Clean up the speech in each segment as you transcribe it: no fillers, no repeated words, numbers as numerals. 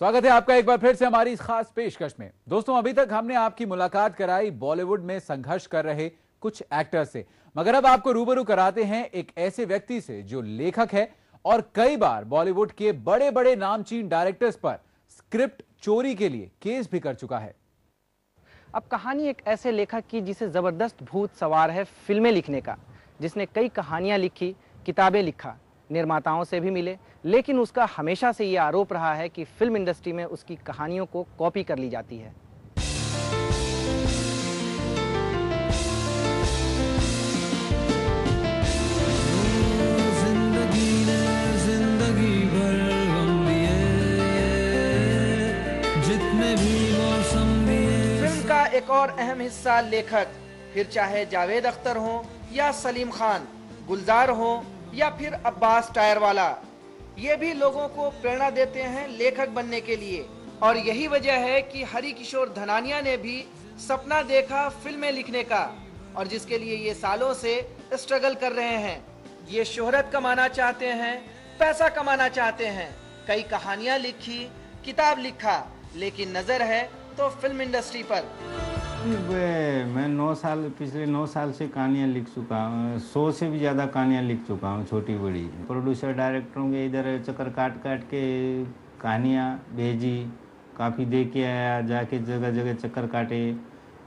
स्वागत है आपका एक बार फिर से हमारी इस खास पेशकश में। दोस्तों, अभी तक हमने आपकी मुलाकात कराई बॉलीवुड में संघर्ष कर रहे कुछ एक्टर्स से, मगर अब आपको रूबरू कराते हैं एक ऐसे व्यक्ति से जो लेखक है और कई बार बॉलीवुड के बड़े बड़े नामचीन डायरेक्टर्स पर स्क्रिप्ट चोरी के लिए केस भी कर चुका है। अब कहानी एक ऐसे लेखक की जिसे जबरदस्त भूत सवार है फिल्में लिखने का, जिसने कई कहानियां लिखी, किताबें लिखा, निर्माताओं से भी मिले, लेकिन उसका हमेशा से ये आरोप रहा है कि फिल्म इंडस्ट्री में उसकी कहानियों को कॉपी कर ली जाती है। फिल्म का एक और अहम हिस्सा लेखक, फिर चाहे जावेद अख्तर हो या सलीम खान, गुलजार हो या फिर अब्बास टायरवाला, ये भी लोगों को प्रेरणा देते हैं लेखक बनने के लिए। और यही वजह है कि हरी किशोर धनानिया ने भी सपना देखा फिल्में लिखने का, और जिसके लिए ये सालों से स्ट्रगल कर रहे हैं। ये शोहरत कमाना चाहते हैं, पैसा कमाना चाहते हैं, कई कहानियां लिखी, किताब लिखा, लेकिन नजर है तो फिल्म इंडस्ट्री पर। मैं पिछले 9 साल से कहानियाँ लिख चुका हूँ, 100 से भी ज़्यादा कहानियाँ लिख चुका हूँ, छोटी बड़ी। प्रोड्यूसर डायरेक्टरों के इधर चक्कर काट के कहानियाँ भेजी, काफ़ी दे के आया, जाके जगह जगह चक्कर काटे।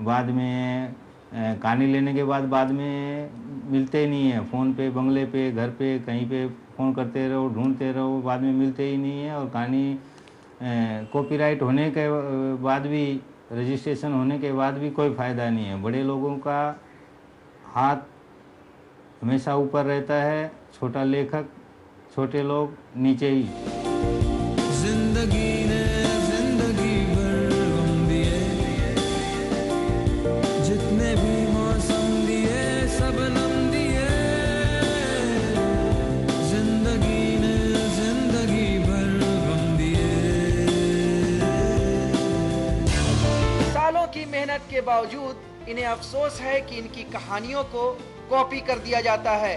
बाद में कहानी लेने के बाद में मिलते ही नहीं है, फ़ोन पे, बंगले पे, घर पे, कहीं पे फ़ोन करते रहो, ढूंढते रहो, बाद में मिलते ही नहीं है। और कहानी कॉपीराइट होने के बाद भी, रजिस्ट्रेशन होने के बाद भी कोई फ़ायदा नहीं है। बड़े लोगों का हाथ हमेशा ऊपर रहता है, छोटा लेखक, छोटे लोग नीचे ही। जिंदगी ने जिंदगी भर गम दिए, जितने भी मौसम दिए सब नम दिए। जिंदगी ने जिंदगी भर गम दिए। सालों की मेहनत के बावजूद इन्हें अफसोस है कि इनकी कहानियों को कॉपी कर दिया जाता है।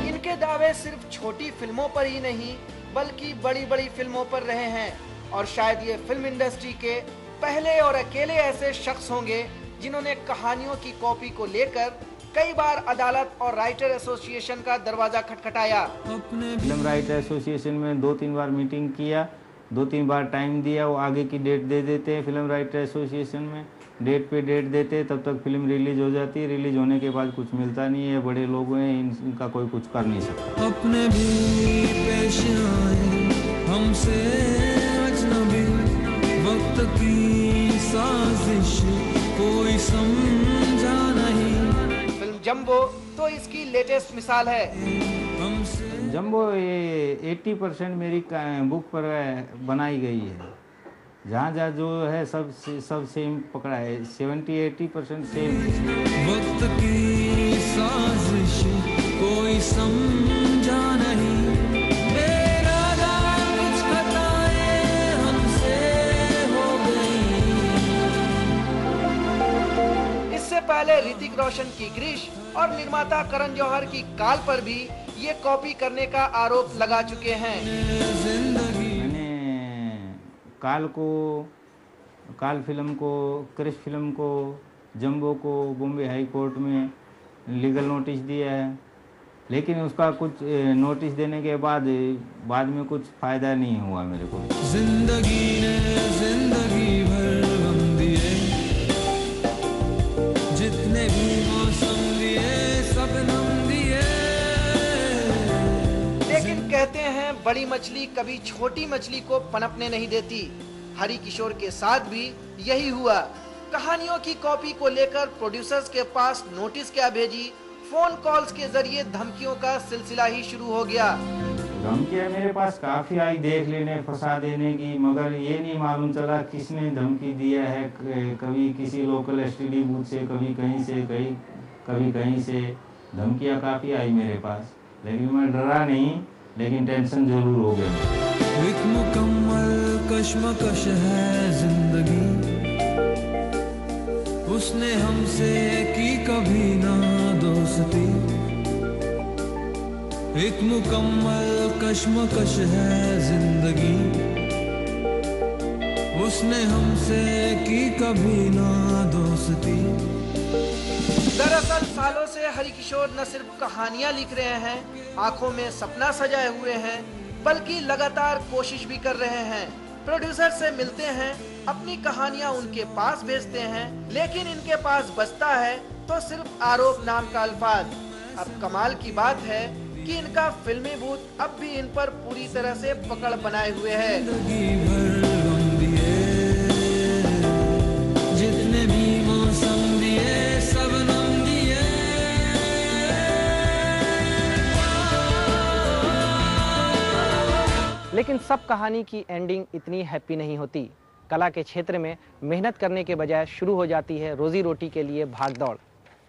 इनके दावे सिर्फ छोटी फिल्मों पर ही नहीं, बल्कि बड़ी बड़ी फिल्मों पर रहे हैं, और शायद ये फिल्म इंडस्ट्री के पहले और अकेले ऐसे शख्स होंगे जिन्होंने कहानियों की कॉपी को लेकर कई बार अदालत और राइटर एसोसिएशन का दरवाजा खटखटाया। फिल्म राइटर एसोसिएशन में 2-3 बार मीटिंग किया, 2-3 बार टाइम दिया, वो आगे की डेट दे देते हैं। फिल्म राइटर एसोसिएशन में डेट पे डेट देते, तब तक फिल्म रिलीज हो जाती है। रिलीज होने के बाद कुछ मिलता नहीं है। बड़े लोग हैं, इनका कोई कुछ कर नहीं सकता। अपने भी पेश आए हमसे अजनबी, वक्त की साजिश कोई समझा नहीं। जंबो तो इसकी लेटेस्ट मिसाल है। जंबो ये 80% मेरी बुक पर बनाई गई है। जहाँ जहाँ जो है सब सेम पकड़ा है, 70-80% सेम। वक्त की साजिश कोई समझा नहीं, कुछ खताएं हमसे हो गई। इससे पहले ऋतिक रोशन की ग्रिश और निर्माता करण जौहर की काल पर भी ये कॉपी करने का आरोप लगा चुके हैं। मैंने काल फिल्म को, क्रिश फिल्म को, जंबो को बॉम्बे हाई कोर्ट में लीगल नोटिस दिया है, लेकिन उसका कुछ नोटिस देने के बाद में कुछ फ़ायदा नहीं हुआ मेरे को। जिंदगी ने जिंदगी भर गम दिए, जितने भी मौसम दिए सब नम दिए। लेकिन कहते हैं बड़ी मछली कभी छोटी मछली को पनपने नहीं देती। हरी किशोर के साथ भी यही हुआ। कहानियों की कॉपी को लेकर प्रोड्यूसर्स के पास नोटिस क्या भेजी, फोन कॉल्स के जरिए धमकियों का सिलसिला ही शुरू हो गया। धमकियाँ मेरे पास काफ़ी आई, देख लेने, फंसा देने की, मगर ये नहीं मालूम चला किसने धमकी दिया है। कभी किसी लोकल एसटीडी बूथ से, कभी कहीं से, कभी कहीं से धमकियाँ काफ़ी आई मेरे पास, लेकिन मैं डरा नहीं, लेकिन टेंशन जरूर हो गया। एक मुकम्मल कश्मकश है जिंदगी, उसने हमसे की कभी ना दोस्ती, एक मुकम्मल कश्मकश है जिंदगी, उसने हमसे की कभी ना दोस्ती। दरअसल सालों से हरिकिशोर न सिर्फ कहानियां लिख रहे हैं, आंखों में सपना सजाए हुए हैं, बल्कि लगातार कोशिश भी कर रहे हैं। प्रोड्यूसर से मिलते हैं, अपनी कहानियां उनके पास भेजते हैं, लेकिन इनके पास बचता है तो सिर्फ आरोप नाम का अल्फाज। अब कमाल की बात है कि इनका फिल्मी भूत अब भी इन पर पूरी तरह से पकड़ बनाए हुए है। जितने भी मौसम दिए सब नम दिए। लेकिन सब कहानी की एंडिंग इतनी हैप्पी नहीं होती। कला के क्षेत्र में मेहनत करने के बजाय शुरू हो जाती है रोजी रोटी के लिए भागदौड़।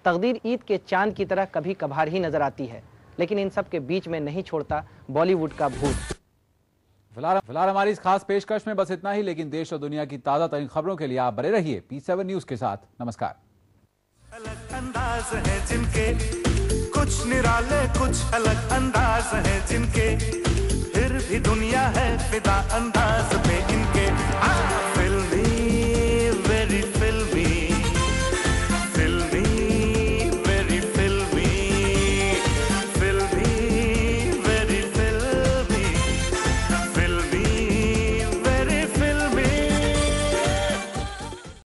तकदीर ईद के चांद की तरह कभी कभार ही नजर आती है, लेकिन इन सब के बीच में नहीं छोड़ता बॉलीवुड का भूत। फिलहाल हमारी इस खास पेशकश में बस इतना ही, लेकिन देश और दुनिया की ताजा तरीन खबरों के लिए आप बने रहिए P7 न्यूज के साथ। नमस्कार। अलग अंदाज है जिनके, कुछ निराले कुछ अलग अंदाज है जिनके, फिर भी दुनिया है फिदा अंदाज पे।